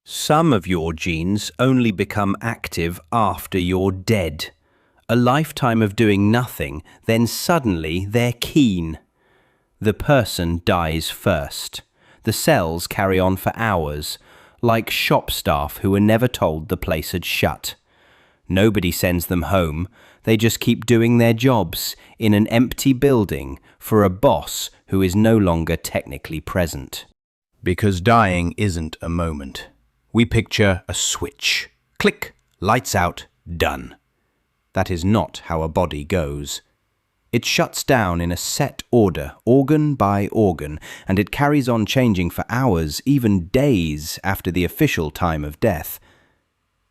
Some of your genes only become active after you're dead. A lifetime of doing nothing, then suddenly they're keen. The person dies first. The cells carry on for hours, like shop staff who were never told the place had shut. Nobody sends them home. They just keep doing their jobs in an empty building for a boss who is no longer technically present. Because dying isn't a moment. We picture a switch. Click, lights out, done. That is not how a body goes. It shuts down in a set order, organ by organ, and it carries on changing for hours, even days after the official time of death.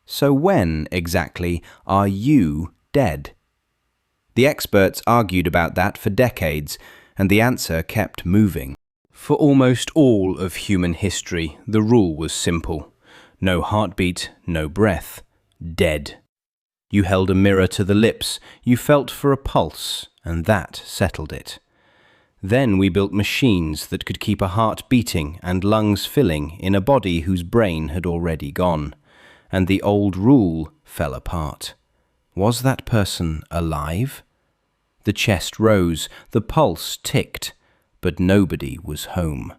So when, exactly, are you dead? The experts argued about that for decades, and the answer kept moving. For almost all of human history, the rule was simple. No heartbeat, no breath. Dead. You held a mirror to the lips, you felt for a pulse, and that settled it. Then we built machines that could keep a heart beating and lungs filling in a body whose brain had already gone. And the old rule fell apart. Was that person alive? The chest rose, the pulse ticked, but nobody was home.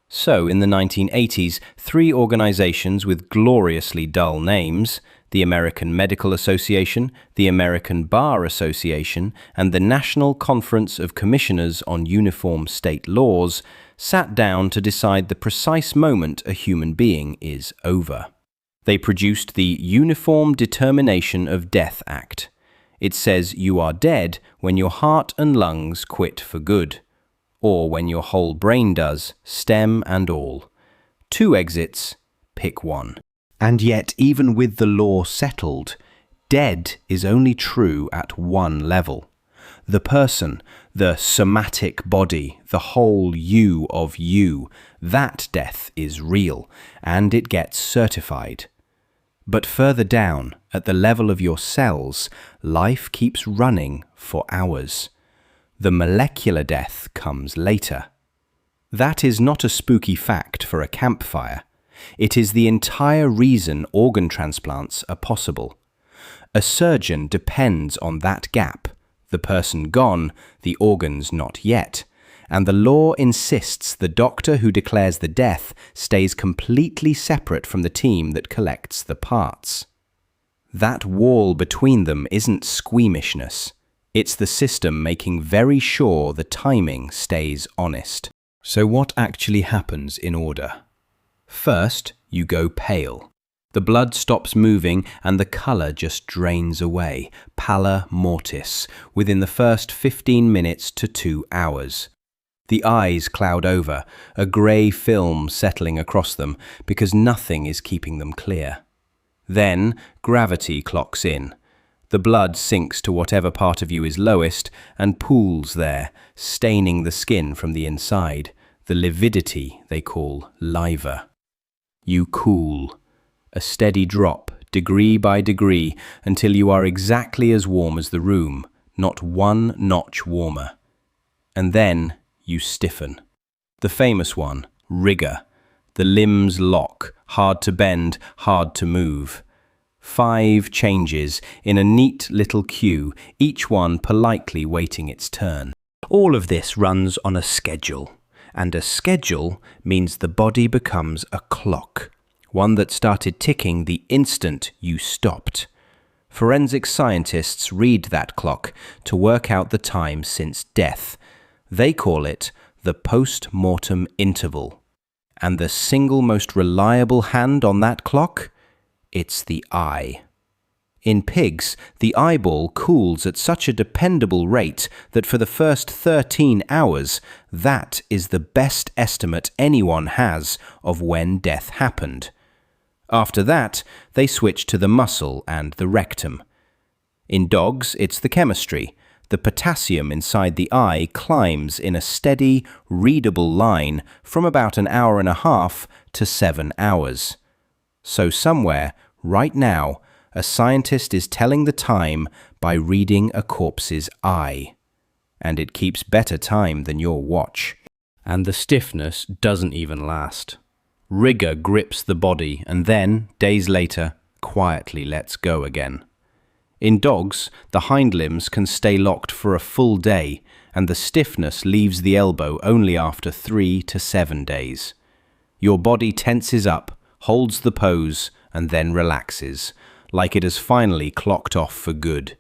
So, in the 1980s, 3 organizations with gloriously dull names, the American Medical Association, the American Bar Association, and the National Conference of Commissioners on Uniform State Laws, sat down to decide the precise moment a human being is over. They produced the Uniform Determination of Death Act. It says you are dead when your heart and lungs quit for good, or when your whole brain does, stem and all. 2 exits, pick one. And yet, even with the law settled, dead is only true at one level. The person, the somatic body, the whole you of you, that death is real, and it gets certified. But further down, at the level of your cells, life keeps running for hours. The molecular death comes later. That is not a spooky fact for a campfire. It is the entire reason organ transplants are possible. A surgeon depends on that gap, the person gone, the organs not yet, and the law insists the doctor who declares the death stays completely separate from the team that collects the parts. That wall between them isn't squeamishness. It's the system making very sure the timing stays honest. So what actually happens in order? First, you go pale. The blood stops moving and the colour just drains away, pallor mortis, within the first 15 minutes to 2 hours. The eyes cloud over, a grey film settling across them because nothing is keeping them clear. Then gravity clocks in. The blood sinks to whatever part of you is lowest and pools there, staining the skin from the inside, the lividity they call liver. You cool, a steady drop, degree by degree, until you are exactly as warm as the room, not one notch warmer. And then you stiffen. The famous one, rigor. The limbs lock, hard to bend, hard to move. 5 changes in a neat little queue, each one politely waiting its turn. All of this runs on a schedule, and a schedule means the body becomes a clock, one that started ticking the instant you stopped. Forensic scientists read that clock to work out the time since death. They call it the post-mortem interval. And the single most reliable hand on that clock? It's the eye. In pigs, the eyeball cools at such a dependable rate that for the first 13 hours, that is the best estimate anyone has of when death happened. After that, they switch to the muscle and the rectum. In dogs, it's the chemistry. The potassium inside the eye climbs in a steady, readable line from about an hour and a half to 7 hours. So somewhere, right now, a scientist is telling the time by reading a corpse's eye. And it keeps better time than your watch. And the stiffness doesn't even last. Rigor grips the body and then, days later, quietly lets go again. In dogs, the hind limbs can stay locked for a full day, and the stiffness leaves the elbow only after 3 to 7 days. Your body tenses up, holds the pose, and then relaxes, like it has finally clocked off for good.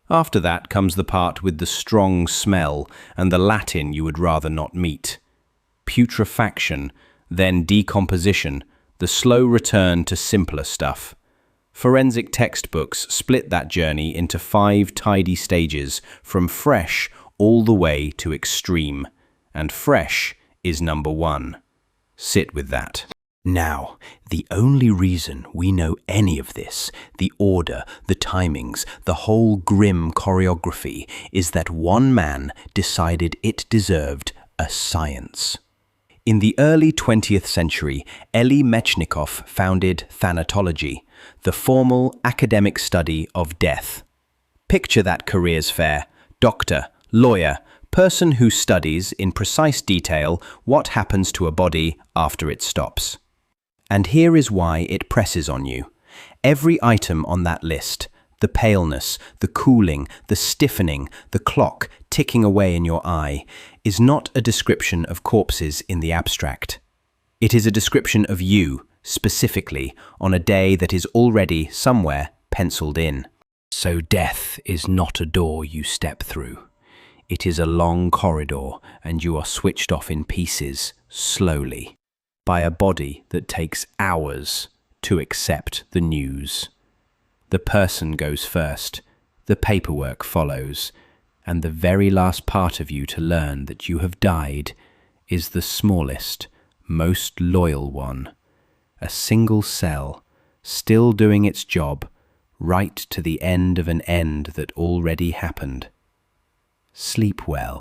After that comes the part with the strong smell and the Latin you would rather not meet. Putrefaction, then decomposition, the slow return to simpler stuff. Forensic textbooks split that journey into 5 tidy stages, from fresh all the way to extreme. And fresh is number 1. Sit with that. Now, the only reason we know any of this, the order, the timings, the whole grim choreography, is that one man decided it deserved a science. In the early 20th century, Elie Metchnikoff founded thanatology, the formal academic study of death. Picture that careers fair: doctor, lawyer, person who studies in precise detail what happens to a body after it stops. And here is why it presses on you. Every item on that list, the paleness, the cooling, the stiffening, the clock ticking away in your eye, is not a description of corpses in the abstract. It is a description of you, specifically, on a day that is already somewhere penciled in. So death is not a door you step through. It is a long corridor, and you are switched off in pieces, slowly, by a body that takes hours to accept the news. The person goes first, the paperwork follows, and the very last part of you to learn that you have died is the smallest, most loyal one. A single cell, still doing its job, right to the end of an end that already happened. Sleep well.